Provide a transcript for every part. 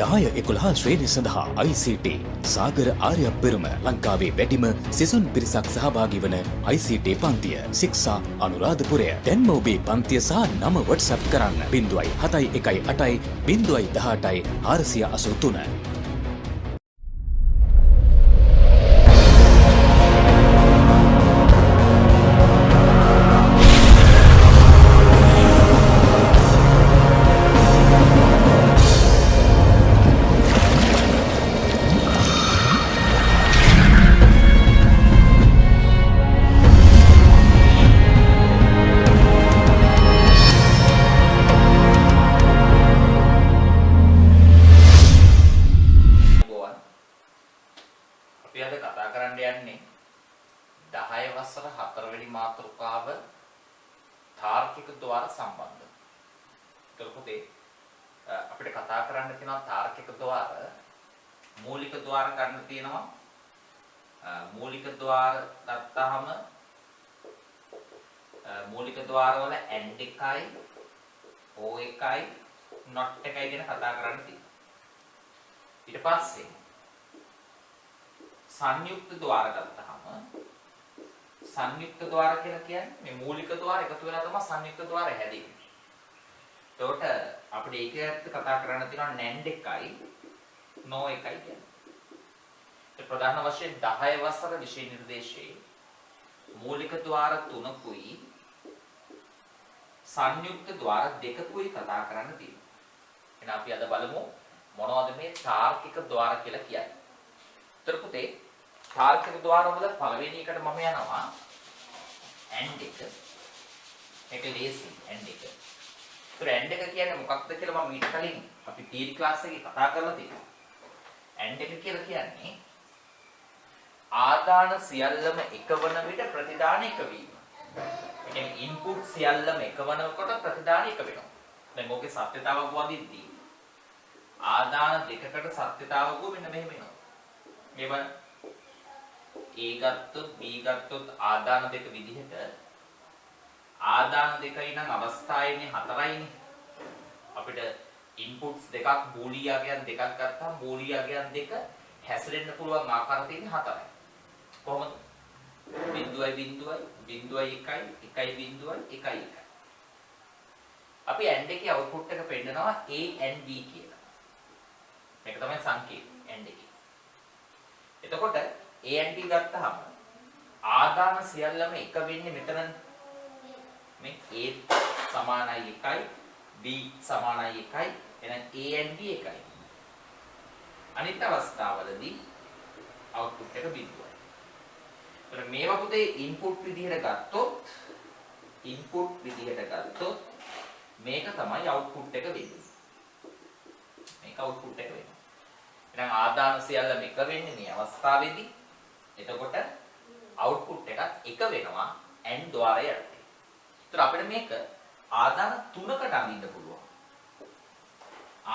10-11 ශ්‍රේණි සඳහා ICT සාගර ආර්යප්පෙරුම ලංකාවේ වැඩිම සිසුන් පිරිසක් සහභාගී වන ICT පන්තිය ශික්ෂා අනුරාධපුරය. දැන්ම ඔබේ පන්තිය සහ නම WhatsApp කරන්න 0.718 0.18 483. අපි අද කතා කරන්න යන්නේ 10 වසර 4 වෙනි මාතෘකාව තාර්කික ద్వාර සම්බන්ධ. ඒකපොතේ අපිට කතා කරන්න තියෙනවා තාර්කික ద్వාර, මූලික ద్వාර ගන්න තියෙනවා. මූලික ద్వාර ගත්තාම මූලික ద్వාර වල AND එකයි O එකයි NOT එකයි ගැන කතා කරන්න තියෙනවා. ඊට පස්සේ සංයුක්ත ద్వාර ගත්තාම සංයුක්ත ద్వාර කියලා කියන්නේ මේ මූලික ద్వාර එකතු වෙලා තමයි සංයුක්ත ద్వාරය හැදෙන්නේ. එතකොට අපිට ඒකත් කතා කරන්න තියෙනවා NAND එකයි NOR එකයි කියන්නේ. ඒ ප්‍රධාන වශයෙන් 10 වසර විෂය නිර්දේශයේ මූලික ద్వාර 3කුයි සංයුක්ත ద్వාර 2කුයි කතා කරන්න තියෙනවා. එහෙනම් අපි අද බලමු මොනවද මේ තාර්කික ద్వාර කියලා කියන්නේ. පුතේ තාර්කික ద్వාර වල පළවෙනි එකට මම යනවා AND එක. මේක ලේසි AND එක. ඒතර AND එක කියන්නේ මොකක්ද කියලා මම ඊට කලින් අපි තියරි ක්ලාස් එකේ කතා කරලා තියෙනවා. AND එක කියලා කියන්නේ ආදාන සියල්ලම එකවන විට ප්‍රතිදාන එක වීම. ඒ කියන්නේ ඉන්පුට් සියල්ලම එකවනකොට ප්‍රතිදාන එක වෙනවා. දැන් මොකේ සත්‍යතාවක වදිද්දී ආදාන දෙකකට සත්‍යතාවක මෙන්න මෙහෙම වෙනවා. මේවා A ගත්තොත් B ගත්තොත් ආදාන දෙක විදිහට ආදාන දෙකයි නම් අවස්ථායේනේ 4යිනේ. අපිට ඉන්පුට්ස් දෙකක් බූලියාගයන් දෙකක් ගත්තාම බූලියාගයන් දෙක හැසිරෙන්න පුළුවන් ආකාර තියෙන්නේ 4යි. කොහොමද? 0.0.1 අපි AND එකේ අවුට්පුට් එක පෙන්නනවා A and B කියලා. මේක තමයි සංකේතය AND එකේ. එතකොට A and B ගත්තාම ආදාන සියල්ලම එක වෙන්නේ මෙතන මේ A සමානයි 1යි B සමානයි 1යි එහෙනම් A and B එකයි. අනිත් අවස්ථාවලදී අවුට්පුට් එක බිඳුවයි. ඒතර මේවා පුතේ ඉන්පුට් විදිහට ගත්තොත් මේක තමයි අවුට්පුට් එක වෙන්නේ. මේක අවුට්පුට් එක වෙනවා. එහෙනම් ආදාන සියල්ලම එක වෙන්නේ මේ අවස්ථාවේදී. එතකොට අවුට්පුට් එකත් එක වෙනවා AND ద్వාරය යටතේ. ඒතර අපිට මේක ආදාන 3කට අඳින්න පුළුවන්.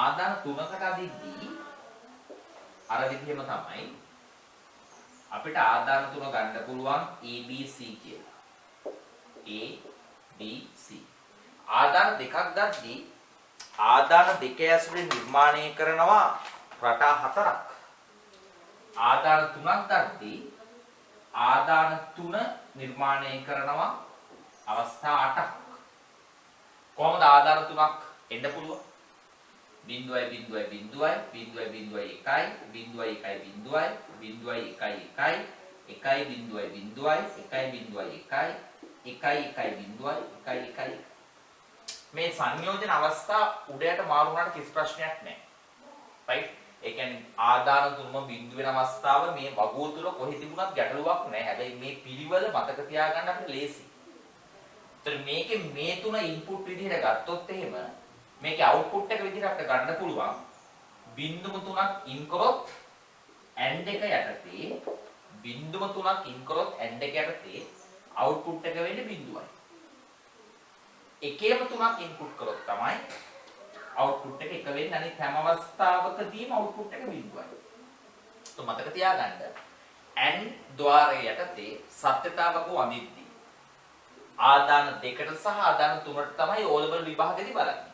ආදාන 3කට අදිද්දී අර විදිහම තමයි අපිට ආදාන 3 ගන්න පුළුවන් ABC කියලා. ABC. ආදාන දෙකක් ගද්දී ආදාන දෙක ඇසුරින් නිර්මාණය කරනවා රටා 4ක්. ආදාන 3ක් ගද්දී ආදාන 3 නිර්මාණය කරනවා අවස්ථා 8ක්. කොහොමද ආදාන 3ක් එන්න පුළුවන්? 0.0.1 මේ සංයෝජන අවස්ථා උඩයට මාරු වුණාට කිසි ප්‍රශ්නයක් නැහැ. right? ඒ කියන්නේ ආදාන තුනම බිඳු වෙන අවස්ථාව මේ වගුව තුල කොහෙ තිබුණත් ගැටලුවක් නැහැ. හැබැයි මේ පිළිවෙල මතක තියාගන්න අපිට ලේසි. ඒතර මේකේ මේ තුන ඉන්පුට් විදිහට ගත්තොත් එහෙම මේකේ අවුට්පුට් එක විදිහට අපිට ගන්න පුළුවන්. බිඳුම තුනක් ඉන් කරොත් AND එක යටතේ බිඳුම තුනක් ඉන් කරොත් AND එක යටතේ අවුට්පුට් එක වෙන්නේ බිඳුවයි. එකේම තුනක් ඉන්පුට් කරොත් තමයි අවුට්පුට් එක එක වෙන්නේ. අනිත් හැම අවස්ථාවකදීම අවුට්පුට් එක බිඳුවයි. તો මතක තියාගන්න AND ద్వාරය යටතේ සත්‍යතාවක වඳිද්දී ආදාන දෙකට සහ ආදාන තුනට තමයි O level විභාගෙදි බලන්නේ.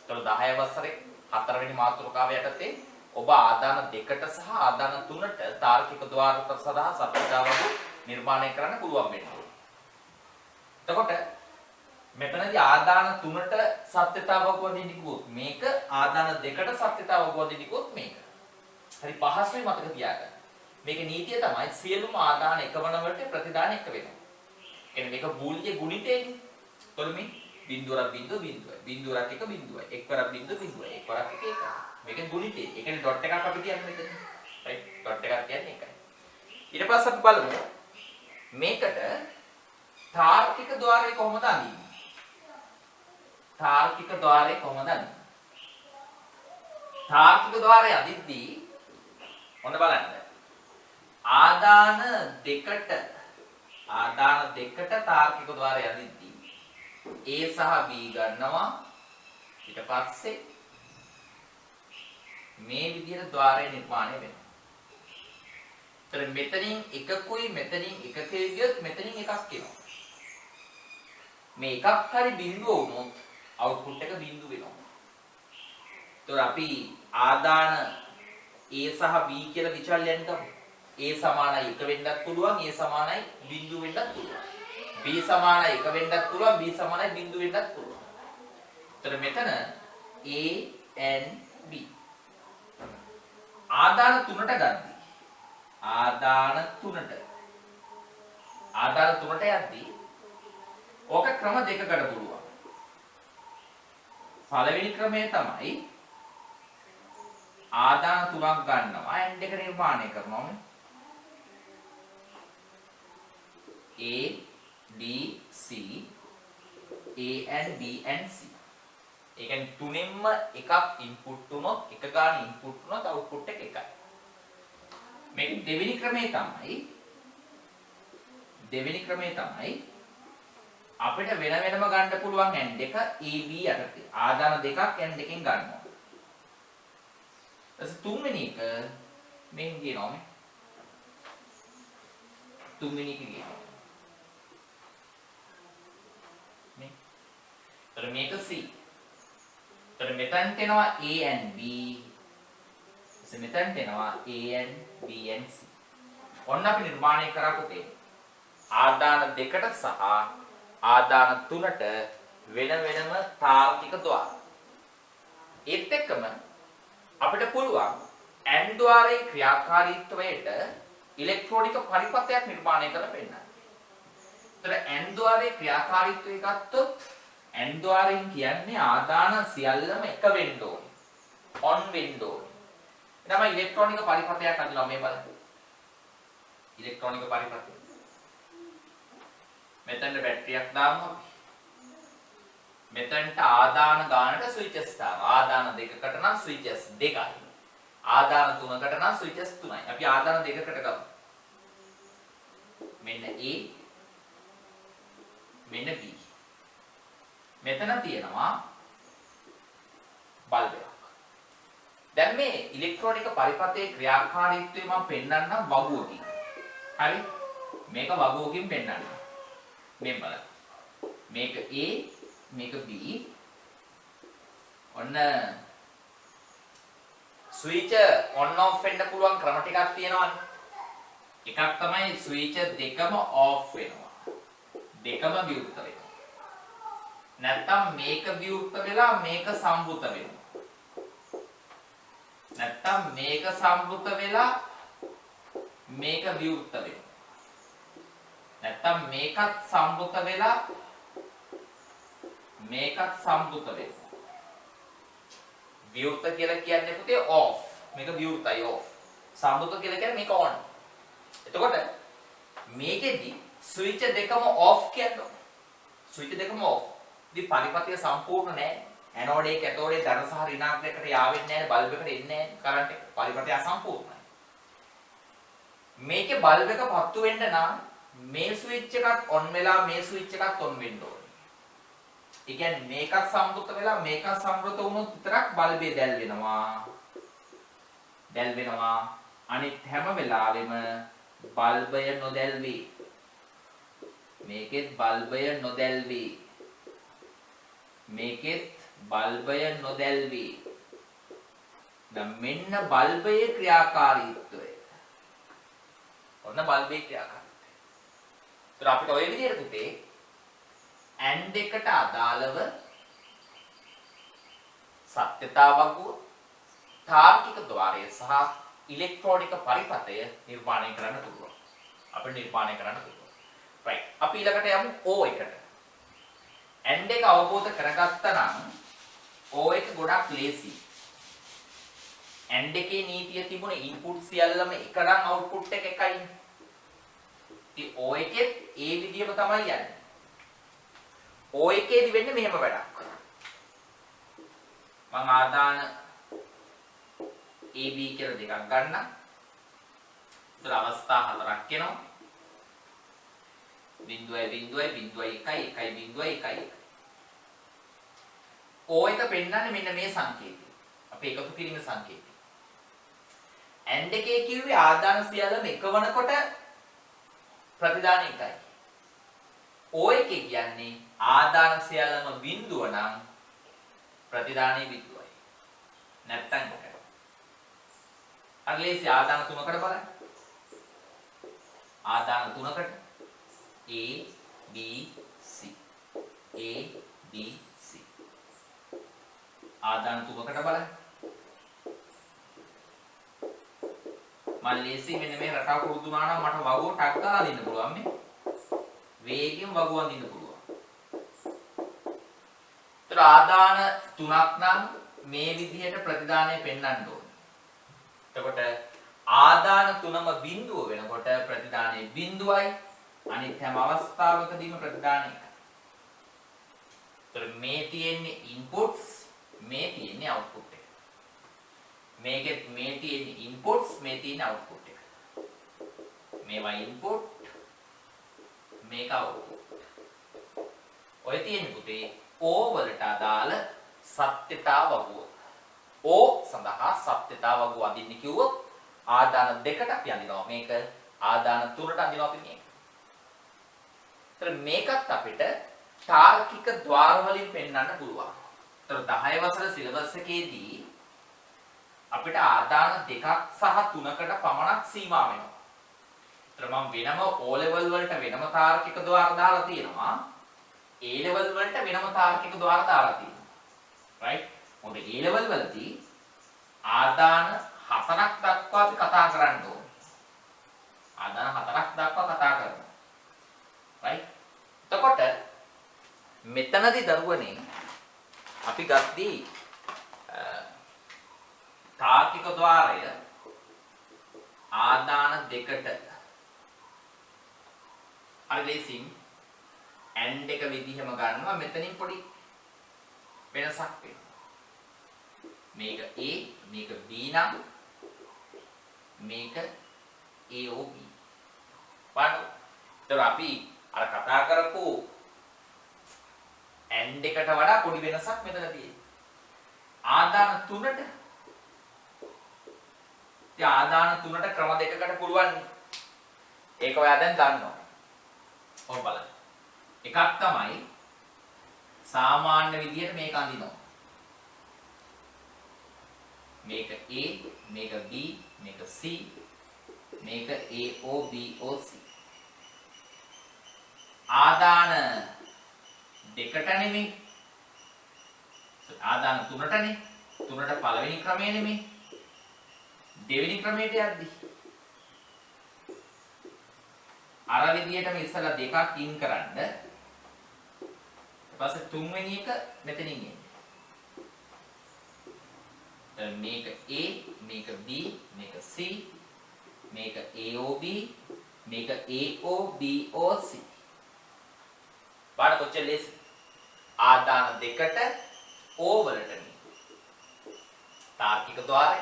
ඒතකොට 10 වසරේ හතරවෙනි මාතෘකාව යටතේ ඔබ ආදාන දෙකට සහ ආදාන තුනට තාර්කික ద్వාර සඳහා සත්‍යතාවක නිර්මාණය කරන්න පුළුවන් වෙනවා. එතකොට මෙතනදී ආදාන තුනට සත්‍යතාවක වදින්න කිව්වොත් මේක ආදාන දෙකට සත්‍යතාවක වදින්න කිව්වොත් මේක. හරි පහසුයි මතක තියාගන්න. මේකේ නීතිය තමයි සියලුම ආදාන එකවනවට ප්‍රතිදාන එක වෙනවා. කියන්නේ මේක බූලිය ගුණිතේනේ. එතකොට මේ බිඳුවරක් බිඳුව බිඳුවයි. බිඳුවරක් එක බිඳුවයි. එක්වරක් බිඳුව බිඳුවයි. එක්වරක් එක එකයි. මේක ගුණිතේ. ඒ කියන්නේ ඩොට් එකක් අපි කියන්නේ මෙතන. රයිට්? ඩොට් එකක් කියන්නේ ඒකයි. ඊට පස්සේ අපි බලමු මේකට තාර්කික ద్వාරය කොහොමද අඳින්නේ? තාර්කික ద్వාරය කොහොමද අඳින්නේ? තාර්කික ద్వාරය අදිද්දී ඔන්න බලන්න. ආදාන දෙකට තාර්කික ద్వාරය අදිද්දී A සහ B ගන්නවා. ඊට පස්සේ මේ විදිහට ద్వාරය නිර්මාණය වෙනවා. ඒතර මෙතනින් එකකුයි මෙතනින් එකකේ ගියොත් මෙතනින් එකක් එනවා. මේ එකක් හරි බිඳුව වුණොත් අවුට්පුට් එක බිඳුව වෙනවා. ඒතර අපි ආදාන A සහ B කියලා විචල්යන් ගමු. A සමානයි 1 වෙන්නත් පුළුවන්, A සමානයි බිඳුව වෙන්නත් පුළුවන්. B සමානයි 1 වෙන්නත් පුළුවන්, B සමානයි බිඳුව වෙන්නත් පුළුවන්. ඒතර මෙතන A and B ආදාන තුනට ගද්දී ආදාන තුනට යද්දී ඕක ක්‍රම දෙකකට පුළුවන්. පළවෙනි ක්‍රමය තමයි ආදාන තුනක් ගන්නවා and එක නිර්මාණය කරනවා. A B C A and B and C. ඒ කියන්නේ තුනෙන්ම එකක් ඉන්පුට් වුණොත් එක ගාන ඉන්පුට් වුණොත් අවුට්පුට් එක එකයි. මේක දෙවෙනි ක්‍රමය තමයි අපිට වෙන වෙනම ගන්න පුළුවන් and එක A B යටතේ. ආදාන දෙකක් and එකෙන් ගන්නවා. ඊට තුන්වෙනි එක මෙන් කියනවා මේ. තුන්වෙනි එක කියනවා. මේ. ඒතර මේක C. ඒතර මෙතනට එනවා A and B. මෙතනට එනවා A and B and C. ඔන්න අපි නිර්මාණය කරපුතේ ආදාන දෙකට සහ ආදාන තුනට වෙන වෙනම තාර්කික ద్వාර. ඒත් එක්කම අපිට පුළුවන් AND ద్వාරයේ ක්‍රියාකාරීත්වයට ඉලෙක්ට්‍රෝනික පරිපථයක් නිර්මාණය කරලා පෙන්නන්න. ඒතර AND ద్వාරයේ ක්‍රියාකාරීත්වය ගත්තොත් AND ద్వාරයෙන් කියන්නේ ආදාන සියල්ලම එක වෙන්න ඕනේ. on වෙන්න ඕනේ. එනම ඉලෙක්ට්‍රෝනික පරිපථයක් අඳිනවා මේ බලන්න. ඉලෙක්ට්‍රෝනික පරිපථය. මෙතනට බැටරියක් දාමු අපි. මෙතනට ආදාන ගානට ස්විචස් දානවා. ආදාන දෙකකට නම් ස්විචස් දෙකයි. ආදාන තුනකට නම් ස්විචස් තුනයි. අපි ආදාන දෙකකට ගමු. මෙන්න A මෙන්න B. මෙතන තියෙනවා බල්බයක්. දැන් මේ ඉලෙක්ට්‍රෝනික පරිපථයේ ක්‍රියාකාරීත්වය මම පෙන්නන්නම් වගුවකින්. හරි? මේක වගුවකින් පෙන්නන්න. මේ බලන්න. මේක A මේක B. ඔන්න ස්විච් on off වෙන්න පුළුවන් ක්‍රම ටිකක් තියෙනවානේ. එකක් තමයි ස්විච් දෙකම off වෙනවා. දෙකම විවෘත වෙනවා. නැත්තම් මේක විවෘත වෙලා මේක සම්බුත වෙනවා. නැත්තම් මේක සම්බුත වෙලා මේක විවෘත වෙනවා. නැත්තම් මේකත් සම්බුත වෙලා මේකත් සම්බුත වෙනවා. විවෘත කියලා කියන්නේ පුතේ off. මේක විවෘතයි off. සම්බුත කියලා කියන්නේ මේක on. එතකොට මේකෙදි ස්විච් දෙකම off කියනවා. ස්විච් දෙකම off. ඉතින් පරිපථය සම්පූර්ණ නැහැ. ඇනෝඩ් එක කැතෝඩ් එක ධන සහ ඍණාත්මකයට යාවෙන්නේ නැහැ. බල්බ් එකට එන්නේ නැහැ. කරන්ට් එක පරිපථය අසම්පූර්ණයි. මේකේ බල්බ් එක පත්තු වෙන්න නම් මේ ස්විච් එකත් on වෙලා මේ ස්විච් එකත් on වෙන්න ඕනේ. ඒ කියන්නේ මේකත් සම්බුත වෙලා මේකත් සම්බුත වුණොත් විතරක් බල්බය දැල් වෙනවා. අනිත් හැම වෙලාවෙම බල්බය නොදැල්වේ. මේකෙත් බල්බය නොදැල්වේ. මේකෙත් බල්බය නොදැල්වේ. දැන් මෙන්න බල්බයේ ක්‍රියාකාරීත්වය. ඔන්න බල්බයේ ක්‍රියාකාරීත්වය. ඒතර අපිට ඔය විදිහට පුතේ AND එකට අදාළව සත්‍යතාව වගුව, තාර්කික ద్వාරය සහ ඉලෙක්ට්‍රෝනික පරිපථය නිර්මාණය කරන්න පුළුවන්. අපිට නිර්මාණය කරන්න පුළුවන්. right. අපි ඊළඟට යමු O එකට. AND එක අවබෝධ කරගත්තා නම් O එක ගොඩක් ලේසි. AND එකේ නීතිය තිබුණේ ඉන්පුට් සියල්ලම එක නම් අවුට්පුට් එක එකයි. ඉතින් O එකෙත් ඒ විදිහම තමයි යන්නේ. O එකේදි වෙන්නේ මෙහෙම වැඩක්. මම ආදාන AB කියලා දෙකක් ගන්නම්. ඒතර අවස්ථා හතරක් එනවා. 0.0.1.1.1. O එක පෙන්නන්නේ මෙන්න මේ සංකේතය. අපි එකතු කිරීම සංකේතය. AND එකේ කිව්වේ ආදාන සියල්ලම එක වනකොට ප්‍රතිදාන එකයි. O එකේ කියන්නේ ආදාන සියල්ලම බිඳුව නම් ප්‍රතිදානයේ බිඳුවයි. නැත්තම් මොකද? අගලේසි ආදාන තුනකට බලන්න. ආදාන තුනකට A B C A B C ආදාන තුනකට බලන්න. මම ලේසි මෙන්න මේ රටාව පුරුදු වුණා නම් මට වගුව ටක් ගාලා දෙන්න පුළුවන් මේ. වේගෙන් වගුවන් දෙන්න පුළුවන්. ඒතර ආදාන තුනක් නම් මේ විදිහට ප්‍රතිදානය පෙන්වන්න ඕනේ. එතකොට ආදාන තුනම බිඳුව වෙනකොට ප්‍රතිදානයේ බිඳුවයි අනිත් හැම අවස්ථාවකදීම ප්‍රතිදානය එකයි. ඒතර මේ තියෙන්නේ ඉන්පුට්ස් මේ තියෙන්නේ අවුට්පුට් එක. මේකෙත් මේ තියෙන්නේ ඉන්පුට්ස් මේ තියෙන්නේ අවුට්පුට් එක. මේවා ඉන්පුට් මේක අවුට්පුට්. ඔය තියෙන්නේ පුතේ O වලට අදාළ සත්‍යතා වගුව. O සඳහා සත්‍යතා වගුව අඳින්න කිව්වොත් ආදාන දෙකට අපි අඳිනවා. මේක ආදාන තුනට අඳිනවා අපි මේක. ඒතර මේකත් අපිට තාර්කික ద్వාර වලින් පෙන්වන්න පුළුවන්. ඒතර 10 වසර සිලබස් එකේදී අපිට ආදාන දෙකක් සහ තුනකට පමණක් සීමා වෙනවා. ඒතර මම වෙනම O level වලට වෙනම තාර්කික ద్వාර දාලා තියෙනවා. A level වලට වෙනම තාර්කික ద్వාර දාලා තියෙනවා. right? මොකද A level වලදී ආදාන 4ක් දක්වා අපි කතා කරන්න ඕනේ. ආදාන 4ක් දක්වා කතා කරනවා. right? එතකොට මෙතනදී දරුවනේ අපි ගත්තී තාර්කික ద్వාරය ආදාන දෙකට හරි ලේසින් AND එක විදිහම ගන්නවා. මෙතනින් පොඩි වෙනසක් වෙනවා. මේක A මේක B නම් මේක AOB. බලන්න. ඒතර අපි අර කතා කරපු AND එකට වඩා පොඩි වෙනසක් මෙතන තියෙනවා. ආදාන තුනට ඉතින් ආදාන තුනට ක්‍රම දෙකකට පුළුවන්. ඒක ඔයා දැන් දන්නවා. ඔව් බලන්න. එකක් තමයි සාමාන්‍ය විදියට මේක අඳිනවා. මේක A, මේක B, මේක C, මේක AOBOC. ආදාන දෙකට නෙමෙයි. ආදාන තුනටනේ. තුනට පළවෙනි ක්‍රමය නෙමෙයි. දෙවෙනි ක්‍රමයට යද්දි අර විදියටම ඉස්සලා දෙකක් ඉන් කරන්න. ඊපස්සේ තුන්වෙනි එක මෙතනින් එන්නේ. මේක A, මේක B, මේක C, මේක AOB, මේක AOBOC. බලන්න කොච්චර ලේසි. ආදාන දෙකට O වලට තාර්කික ద్వාරය.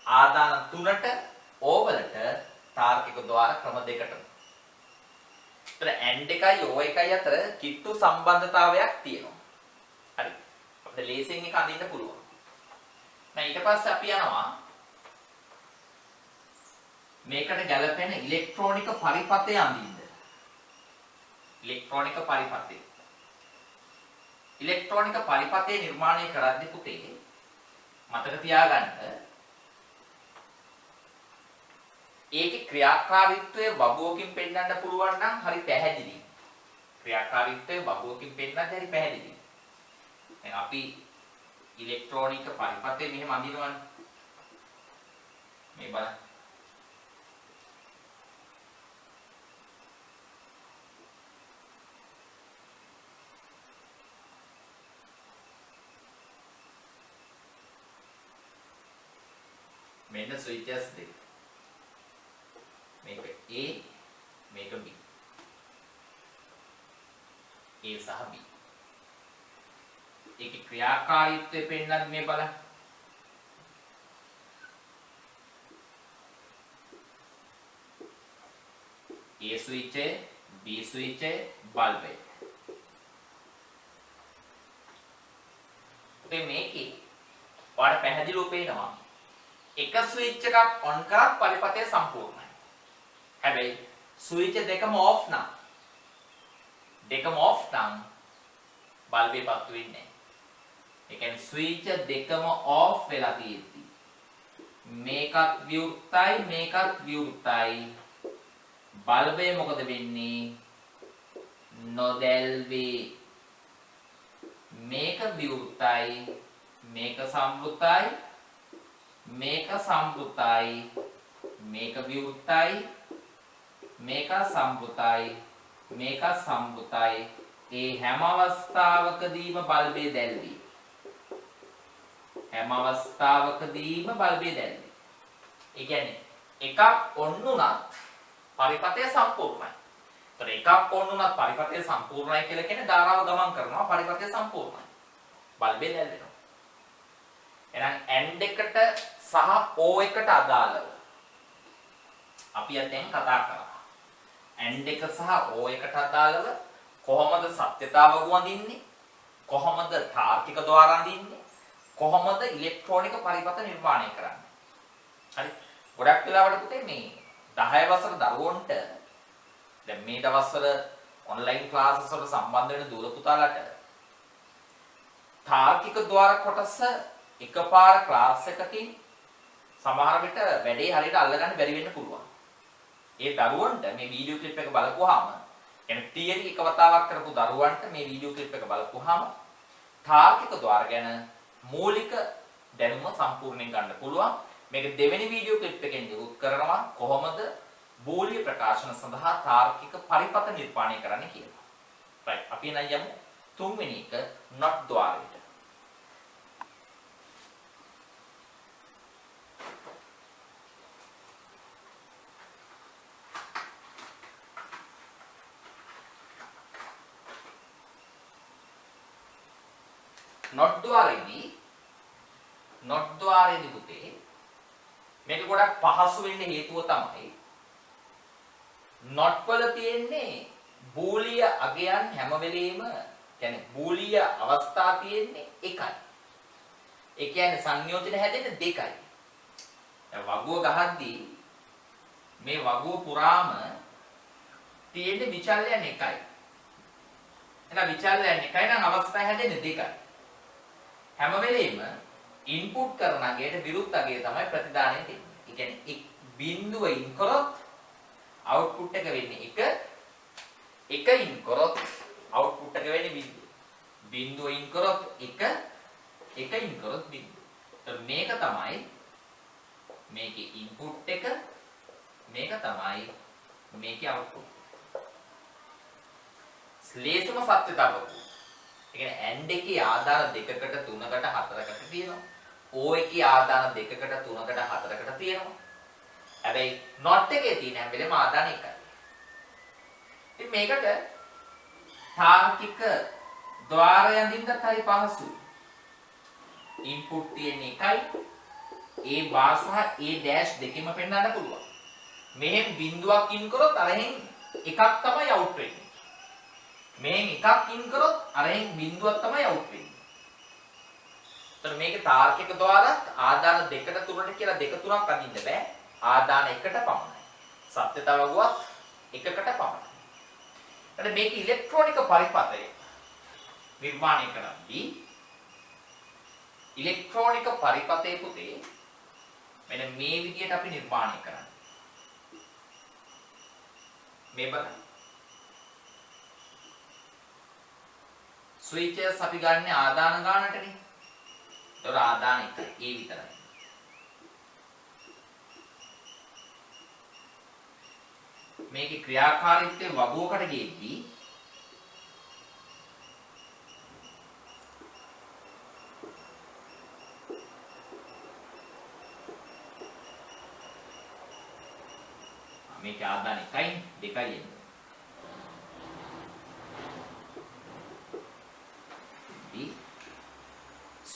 ආදාන තුනට O වලට තාර්කික ద్వාර ක්‍රම දෙකටම. ඒතර AND එකයි O එකයි අතර කිට්ටු සම්බන්ධතාවයක් තියෙනවා. හරි. අපිට ලේසියෙන් එක අඳින්න පුළුවන්. දැන් ඊට පස්සේ අපි යනවා මේකට ගැලපෙන ඉලෙක්ට්‍රෝනික පරිපථය අඳින්න. ඉලෙක්ට්‍රෝනික පරිපථය. ඉලෙක්ට්‍රෝනික පරිපථය නිර්මාණය කරද්දී පුතේ මතක තියාගන්න ඒකේ ක්‍රියාකාරීත්වය වගුවකින් පෙන්වන්න පුළුවන් නම් හරි පැහැදිලි. ක්‍රියාකාරීත්වය වගුවකින් පෙන්වන්න හරි පැහැදිලි. දැන් අපි ඉලෙක්ට්‍රෝනික පරිපථය මෙහෙම අඳිනවනේ. මේ බලන්න. මෙන්න ස්විචස් දෙක. මේක A මේක B. A සහ B. ඒකේ ක්‍රියාකාරීත්වය පෙන්නන්නේ මේ බලන්න. A ස්විච් එක, B ස්විච් එක, බල්බ් එක. මේකේ ඔයාලට පැහැදිලිව පේනවා එක ස්විච් එකක් ඔන් කරත් පරිපථය සම්පූර්ණයි. හැබැයි ස්විච් දෙකම ඔෆ් නම් බල්බේ පත්තු වෙන්නේ නැහැ. ඒ කියන්නේ ස්විච් දෙකම ඔෆ් වෙලා තියෙද්දි මේකත් විවෘතයි බල්බේ මොකද වෙන්නේ? නොදැල්වේ. මේක විවෘතයි මේක සම්පූර්ණයි මේක සම්පූර්ණයි මේක විවෘතයි මේක සම්පූර්ණයි මේක සම්පූර්ණයි. ඒ හැම අවස්ථාවකදීම බල්බේ දැල්වි. ඒ කියන්නේ එකක් ඔන් වුණත් පරිපථය සම්පූර්ණයි. ඒතර එකක් ඔන් වුණත් පරිපථය සම්පූර්ණයි කියලා කියන්නේ ධාරාව ගමන් කරනවා පරිපථය සම්පූර්ණයි. බල්බේ දැල්වෙනවා. එහෙනම් N එකට සහ O එකට අදාළව අපි දැන් කතා කරා. N එක සහ O එකට අදාළව කොහොමද සත්‍යතාව වඳින්නේ? කොහොමද තාර්කික ద్వාර අඳින්නේ? කොහොමද ඉලෙක්ට්‍රෝනික පරිපථ නිර්මාණය කරන්නේ? හරි. ගොඩක් වෙලාවට පුතේ මේ 10 වසර දරුවන්ට දැන් මේ දවස්වල ඔන්ලයින් ක්ලාසස් වලට සම්බන්ධ වෙන දූල පුතාලට තාර්කික ద్వාර කොටස එකපාර ක්ලාස් එකකින් සමහර විට වැඩේ හරියට අල්ලගන්න බැරි වෙන්න පුළුවන්. ඒ දරුවන්ට මේ වීඩියෝ ක්ලිප් එක බලපුවාම කියන්නේ තියරි එක වතාවක් කරපු දරුවන්ට මේ වීඩියෝ ක්ලිප් එක බලපුවාම තාර්කික ద్వාර ගැන මූලික දැනුම සම්පූර්ණයෙන් ගන්න පුළුවන්. මේක දෙවෙනි වීඩියෝ ක්ලිප් එකෙන් නිරුත් කරනවා කොහොමද බෝලීය ප්‍රකාශන සඳහා තාර්කික පරිපථ නිර්මාණය කරන්න කියලා. right අපි එන යමු තුන්වෙනි එක not ద్వාරයට. not ద్వාරයේදී පුතේ මේක ගොඩක් පහසු වෙන්න හේතුව තමයි not වල තියෙන්නේ බූලිය අගයන් හැම වෙලෙම කියන්නේ බූලිය අවස්ථා තියෙන්නේ එකයි. ඒ කියන්නේ සංයෝජන හැදෙන්නේ දෙකයි. දැන් වගුව ගහද්දී මේ වගුව පුරාම තියෙන්නේ විචල්යන් එකයි. එහෙනම් විචල්යන් එකයි නම් අවස්ථා හැදෙන්නේ දෙකයි. හැම වෙලෙම ඉන්පුට් කරන අගයට විරුද්ධ අගය තමයි ප්‍රතිදානය දෙන්නේ. ඒ කියන්නේ බිඳුව ඉන් කරොත් අවුට්පුට් එක වෙන්නේ එක ඉන් කරොත් අවුට්පුට් එක වෙන්නේ බිඳුව. බිඳුව ඉන් කරොත් එක ඉන් කරොත් බිඳුව. ඒත් මේක තමයි මේකේ ඉන්පුට් එක මේක තමයි මේකේ අවුට්පුට්. ශ්ලේෂම සත්‍යතාව. ඒ කියන්නේ N එකේ ආදාන 2කට 3කට 4කට තියෙනවා. O එකේ ආදාන 2කට 3කට 4කට තියෙනවා. හැබැයි not එකේ තියෙන හැම වෙලේම ආදාන එකයි. ඉතින් මේකට තාර්කික ద్వාරය අඳින්නත් හරි පහසුයි. ඉන්පුට් තියෙන එකයි A බාර් සහ A ඩෑෂ් දෙකෙම පෙන්වන්න පුළුවන්. මෙහෙන් බිඳුවක් ඉන් කරොත් අරහෙන් එකක් තමයි අවුට් වෙන්නේ. මෙහෙන් එකක් ඉන් කරොත් අරහෙන් බිඳුවක් තමයි අවුට් වෙන්නේ. එතන මේකේ තාර්කික ద్వාරත් ආදාන 2ට 3ට කියලා 2 3ක් අඳින්න බෑ. ආදාන 1ට පමණයි. සත්‍යතාව වගුවත් එකකට පමණයි. එතන මේක ඉලෙක්ට්‍රෝනික පරිපථය නිර්මාණය කරද්දී ඉලෙක්ට්‍රෝනික පරිපථයේ පුතේ මෙන්න මේ විදියට අපි නිර්මාණය කරන්නේ. මේ බලන්න. ස්විචස් අපි ගන්න ආදාන ගානටනේ. ඒතර ආදාන එකයි ඒ විතරයි. මේකේ ක්‍රියාකාරීත්වය වගුවකට ගියේදී මේක ආදාන එකයි දෙකයි එන්නේ.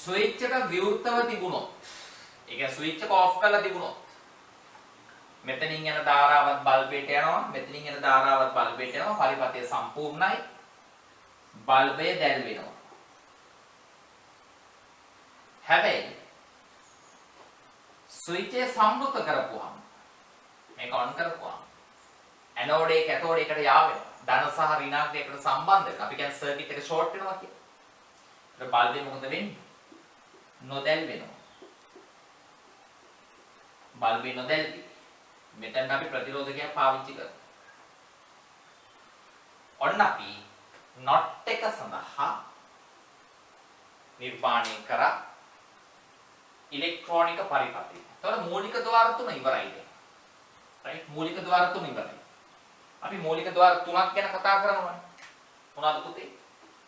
ස්විච් එක විවෘතව තිබුණොත්, ඒ කියන්නේ ස්විච් එක ඔෆ් කරලා තිබුණොත් මෙතනින් යන ධාරාවත් බල්බයට යනවා, මෙතනින් යන ධාරාවත් බල්බයට යනවා, පරිපථය සම්පූර්ණයි. බල්බය දැල් වෙනවා. හැබැයි ස්විච් එක සම්බුත කරපුවාම මේක ඔන් කරපුවාම ඇනෝඩ් එක කැතෝඩ් එකට යාවෙනවා. ධන සහ ඍණාත්මක එකට සම්බන්ධ වෙනවා. අපි කියන්නේ සර්කිට් එක ෂෝට් වෙනවා කියලා. ඒක බල්බේ මොකද වෙන්නේ? නොදැල් වෙනවා. බල්බේ නොදැල්වි. මෙතන අපි ප්‍රතිරෝධකයක් පාවිච්චි කරනවා. ඔන්න අපි නොට් එක සඳහා නිර්මාණය කර ඉලෙක්ට්‍රෝනික පරිපථය. එතකොට මූලික ద్వාර තුන ඉවරයි. රයිට්, මූලික ద్వාර තුන ඉවරයි. අපි මූලික ద్వාර තුනක් ගැන කතා කරනවා. මොනවද පුතේ?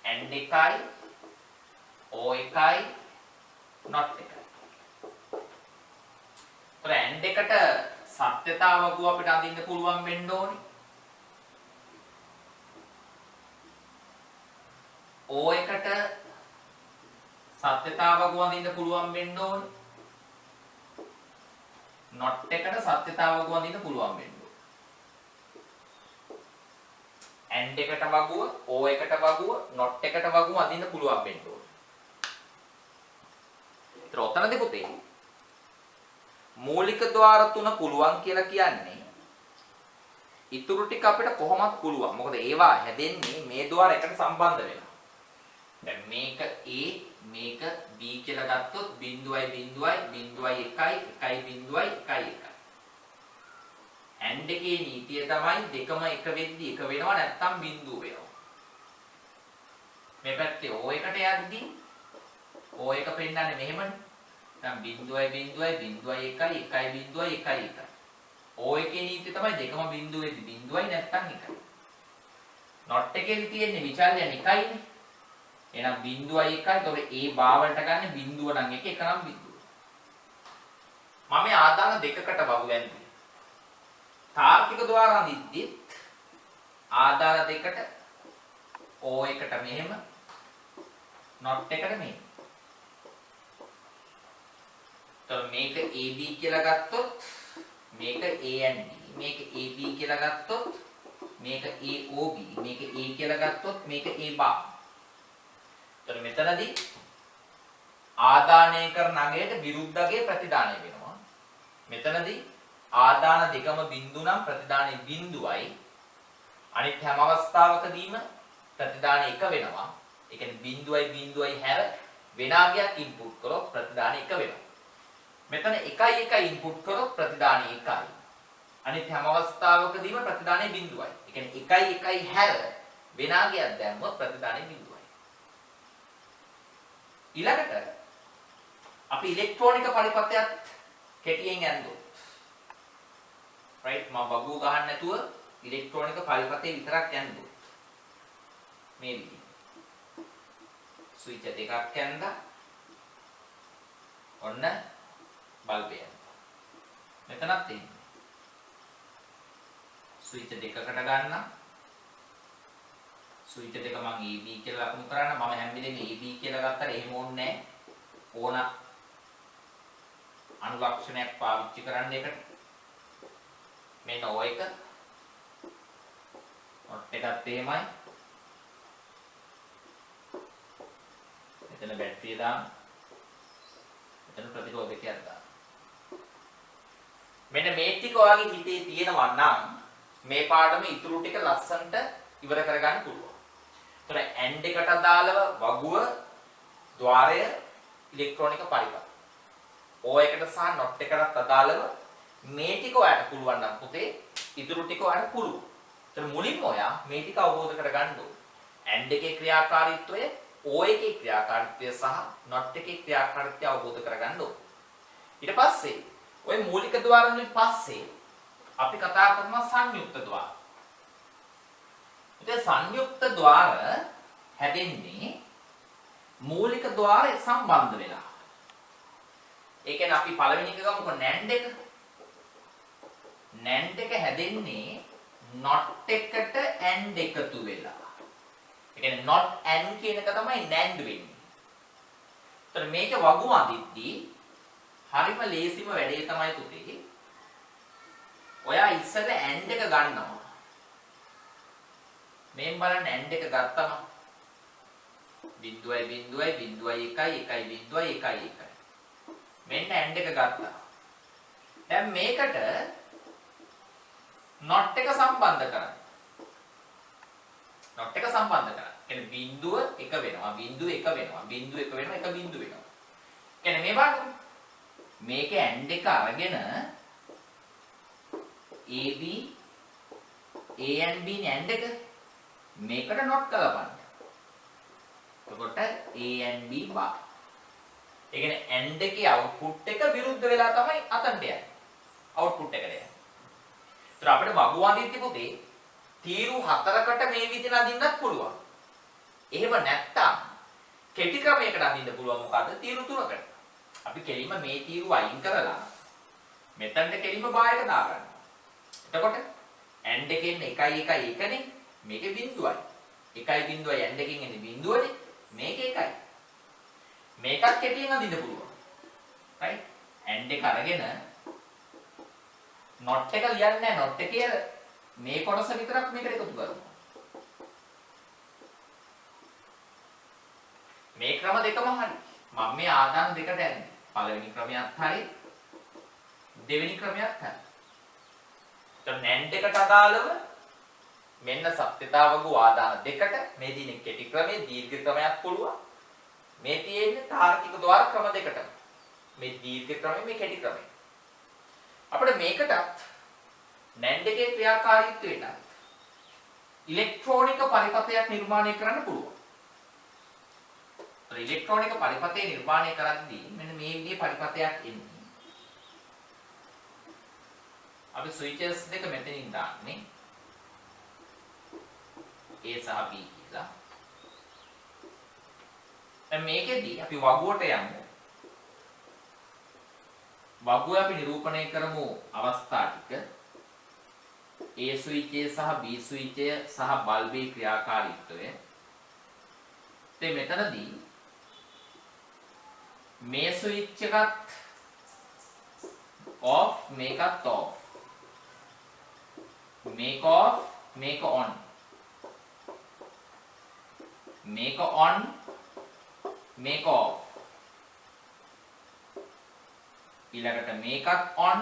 AND එකයි, O එකයි, not එකයි. ඒතර AND එකට සත්‍යතාවකුව අපිට අඳින්න පුළුවන් වෙන්න ඕනේ. O එකට සත්‍යතාවකුව අඳින්න පුළුවන් වෙන්න ඕනේ. not එකට සත්‍යතාවකුව අඳින්න පුළුවන් වෙන්න ඕනේ. AND එකට වගුව, O එකට වගුව, not එකට වගුව අඳින්න පුළුවන් වෙන්න ඕනේ. ඒතර ඔතනදී පුතේ මූලික ద్వාර තුන පුළුවන් කියලා කියන්නේ ඉතුරු ටික අපිට කොහොමද පුළුවන්. මොකද ඒවා හැදෙන්නේ මේ ద్వාර එකට සම්බන්ධ වෙනවා. දැන් මේක A මේක B කියලා ගත්තොත් බිඳුවයි බිඳුවයි බිඳුවයි 1යි 1යි බිඳුවයි 1යි 1යි. AND එකේ නීතිය තමයි දෙකම එක වෙද්දි එක වෙනවා නැත්නම් බිඳුව වෙනවා. මේ පැත්තේ O එකට යද්දී O එක පෙන්නන්නේ මෙහෙමනේ. දැන් බිඳුවයි බිඳුවයි බිඳුවයි 1යි 1යි බිඳුවයි 1යි 1යි. O එකේ නීතිය තමයි දෙකම බිඳුවේදි බිඳුවයි නැත්නම් 1යි. not එකේ තියෙන්නේ විචල්යන් 1යිනේ. එහෙනම් බිඳුවයි 1යි. ඒතකොට A බාවලට ගන්න බිඳුව නම් 1 එක නම් බිඳුව. මම මේ ආදාන දෙකකට වගු වැන්දුවේ. තාර්කික ద్వාර අඳිද්දි ආදාන දෙකට O එකට මෙහෙම not එකට මෙහෙම. તો මේක AB කියලා ගත්තොත් මේක A and B, මේක AB කියලා ගත්තොත් මේක AOB, මේක A කියලා ගත්තොත් මේක A bar. તો මෙතනදී ආදානය කරන අගයට විරුද්ධගේ ප්‍රතිදානය වෙනවා. මෙතනදී ආදාන දෙකම බිඳු නම් ප්‍රතිදානය බිඳුවයි. අනිත් හැම අවස්ථාවකදීම ප්‍රතිදානය 1 වෙනවා. ඒ කියන්නේ බිඳුවයි බිඳුවයි හැර වෙන අගයක් ඉන්පුට් කරොත් ප්‍රතිදානය 1 වෙනවා. මෙතන 1යි 1යි ඉන්පුට් කරොත් ප්‍රතිදානය 1යි. අනිත් හැම අවස්ථාවකදීම ප්‍රතිදානය බිඳුවයි. ඒ කියන්නේ 1යි 1යි හැර වෙන අගයක් දැම්මොත් ප්‍රතිදානය බිඳුවයි. ඊළඟට අපි ඉලෙක්ට්‍රෝනික පරිපථයත් කෙටියෙන් යන්දෝ. රයිට්, මම වගුව ගහන්න නැතුව ඉලෙක්ට්‍රෝනික පරිපථය විතරක් යන්දෝ. මේ විදිහට. ස්විච් දෙකක් යන්දා. ඔන්න බල්බය. මෙතනත් තියෙනවා. ස්විච් දෙකකට ගන්න. ස්විච් දෙක මම AB කියලා ලකුණු කරන්න. මම හැම වෙලේම AB කියලා ගත්තට එහෙම ඕනේ නැහැ. ඕන අනුලක්ෂණයක් පාවිච්චි කරන්න එකට. මෙන්න O එක. not එකත් එහෙමයි. මෙතන බැටරිය දාන්න. මෙතන ප්‍රතිරෝධකයක් දාන්න. මෙන්න මේ ටික ඔයාගේ හිතේ තියෙනවා නම් මේ පාඩම ඉතුරු ටික ලස්සන්ට ඉවර කරගන්න පුළුවන්. ඒතර AND එකට අදාළව වගුව, ద్వාරය, ඉලෙක්ට්‍රෝනික පරිපථ. O එකට සහ not එකකට අදාළව මේ ටික ඔයාලට පුළුවන් නම් පුතේ ඉතුරු ටික ඔයාලට පුළුවන්. ඒතර මුලින්ම ඔයා මේ ටික අවබෝධ කරගන්න ඕනේ. AND එකේ ක්‍රියාකාරීත්වය, O එකේ ක්‍රියාකාරීත්වය සහ not එකේ ක්‍රියාකාරීත්වය අවබෝධ කරගන්න ඕනේ. ඊට පස්සේ ඔය මූලික ద్వාර වලින් පස්සේ අපි කතා කරනවා සංයුක්ත ద్వාර. ඉතින් සංයුක්ත ద్వාර හැදෙන්නේ මූලික ద్వාර සම්බන්ධ වෙලා. ඒ කියන්නේ අපි පළවෙනි එක ගමුකෝ NAND එක. NAND එක හැදෙන්නේ not එකට AND එකතු වෙලා. ඒ කියන්නේ not AND කියන එක තමයි NAND වෙන්නේ. ඒතර මේක වගු අදිද්දී හරිම ලේසිම වැඩේ තමයි පුතේ. ඔයා ඉස්සර AND එක ගන්නවා. මේන් බලන්න AND එක ගත්තම 0.0.1.1.1 මෙන්න AND එක ගත්තා. දැන් මේකට not එක සම්බන්ධ කරන්න. not එක සම්බන්ධ කරන්න. කියන්නේ බිඳුව එක වෙනවා, බිඳුව එක වෙනවා, බිඳුව එක වෙනවා, එක බිඳුව වෙනවා. කියන්නේ මේ බලන්න. මේකේ AND එක අරගෙන AB A and B නේ AND එක. මේකට not කලපන්න. එතකොට A and B bar. ඒ කියන්නේ AND එකේ output එක විරුද්ධ වෙලා තමයි අතන්ට යන්නේ. output එකට යන්නේ. ඒතර අපිට වගු අදින්න පුතේ තීරු 4කට මේ විදිහට අදින්නත් පුළුවන්. එහෙම නැත්තම් කෙටි ක්‍රමයකට අදින්න පුළුවන් මොකද? තීරු 3කට. අපි කෙලින්ම මේ තීරු අයින් කරලා මෙතනට කෙලින්ම බායක දාගන්න. එතකොට AND එකෙන් 1 1 1නේ මේකේ බිඳුවයි. 1 බිඳුවයි AND එකෙන් එන්නේ බිඳුවනේ. මේක 1යි. මේකත් කෙටියෙන් අදින්න පුළුවන්. right? AND එක අරගෙන not එක ලියන්නේ නැහැ. not එකේ මේ කොටස විතරක් මේකට එකතු කරනවා. මේ ක්‍රම දෙකම හරි. මම මේ ආදාන දෙකට යන්නේ. පළවෙනි ක්‍රමයක් හරි. දෙවෙනි ක්‍රමයක් හරි. දැන් NAND එකට අදාළව මෙන්න සත්‍යතාවක ආදාන දෙකට මේ දිනේ කෙටි ක්‍රමයේ දීර්ඝ ක්‍රමයක් පුළුවන්. මේ තියෙන්නේ තාර්කික ద్వාර ක්‍රම දෙකටම. මේ දීර්ඝ ක්‍රමය මේ කෙටි ක්‍රමය. අපිට මේකටත් NAND එකේ ක්‍රියාකාරීත්වයට ඉලෙක්ට්‍රෝනික පරිපථයක් නිර්මාණය කරන්න පුළුවන්. ඉලෙක්ට්‍රෝනික පරිපථය නිර්මාණය කරද්දී මෙන්න මේ විදිහේ පරිපථයක් එන්නේ. අපි ස්විචස් දෙක මෙතනින් දාන්නේ. A සහ B කියලා. දැන් මේකෙදී අපි වගුවට යමු. වගුව අපි නිරූපණය කරමු අවස්ථා ටික. A ස්විචය සහ B ස්විචය සහ බල්බේ ක්‍රියාකාරීත්වය. ඉතින් මෙතනදී මේ ස්විච් එකත් off මේකත් off. මේක off මේක on. මේක on මේක off. ඊළඟට මේකත් on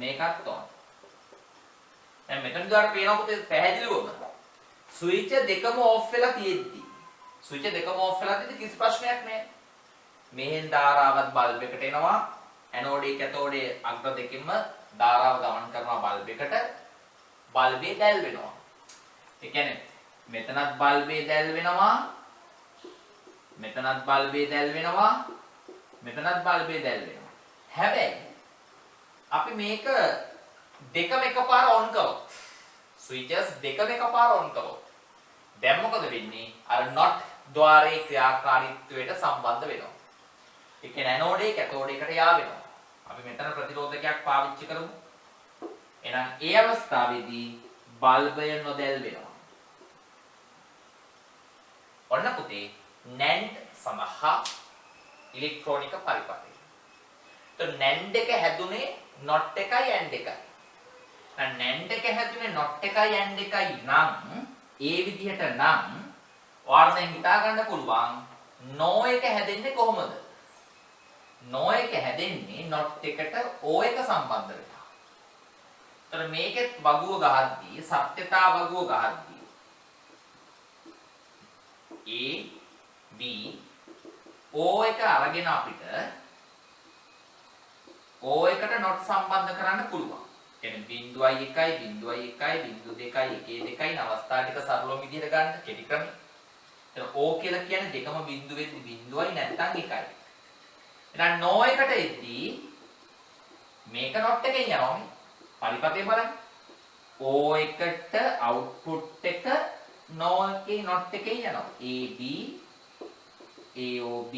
මේකත් on. දැන් මෙතන දාර පේනකොට පැහැදිලිවම ස්විච් දෙකම off වෙලා තියෙද්දි ස්විච් දෙකම off වෙලා තියෙද්දි කිසි ප්‍රශ්නයක් නැහැ. මෙහෙන් ධාරාවත් බල්බ් එකට එනවා. ඇනෝඩේ කැතෝඩේ අග්‍ර දෙකෙන්ම ධාරාව ගමන් කරනවා බල්බ් එකට. බල්බේ දැල් වෙනවා. ඒ කියන්නේ මෙතනත් බල්බේ දැල් වෙනවා. මෙතනත් බල්බේ දැල් වෙනවා. මෙතනත් බල්බේ දැල් වෙනවා. හැබැයි අපි මේක දෙකම එකපාර ඔන් කරොත් ස්විචස් දෙකම එකපාර ඔන් කරොත් දැන් මොකද වෙන්නේ? අර not ద్వාරයේ ක්‍රියාකාරීත්වයට සම්බන්ධ වෙනවා. ඒ කියන්නේ ඇනෝඩේ කැතෝඩේකට යා වෙනවා. අපි මෙතන ප්‍රතිරෝධකයක් පාවිච්චි කරමු. එහෙනම් ඒ අවස්ථාවේදී බල්බය නොදැල් වෙනවා. ඔන්න පුතේ NAND සඳහා ඉලෙක්ට්‍රෝනික පරිපථය. તો NAND එක හැදුනේ not එකයි AND එකයි. NAND එක හැදුනේ not එකයි AND එකයි නම් ඒ විදිහට නම් ඔයාලා දැන් හිතා ගන්න පුළුවන් no එක හැදෙන්නේ කොහොමද? no එක හැදෙන්නේ not එකට o එක සම්බන්ධ වෙලා. ඒතර මේකෙත් වගුව ගහද්දී සත්‍යතා වගුව ගහද්දී A B O එක අරගෙන අපිට O එකට not සම්බන්ධ කරන්න පුළුවන්. කියන්නේ 0.1 0.1 0.2 1.2 අවස්ථා ටික සරලව විදිහට ගන්න කෙටි ක්‍රමය. එතන O කියලා කියන්නේ දෙකම බිඳුව වෙද්දි බිඳුවයි නැත්නම් එකයි. එහෙනම් no එකට එද්දී මේක not එකෙන් යනවා නේ. පරිපතේ බලන්න. O එකට output එක no එකේ not එකෙන් යනවා. AB AOB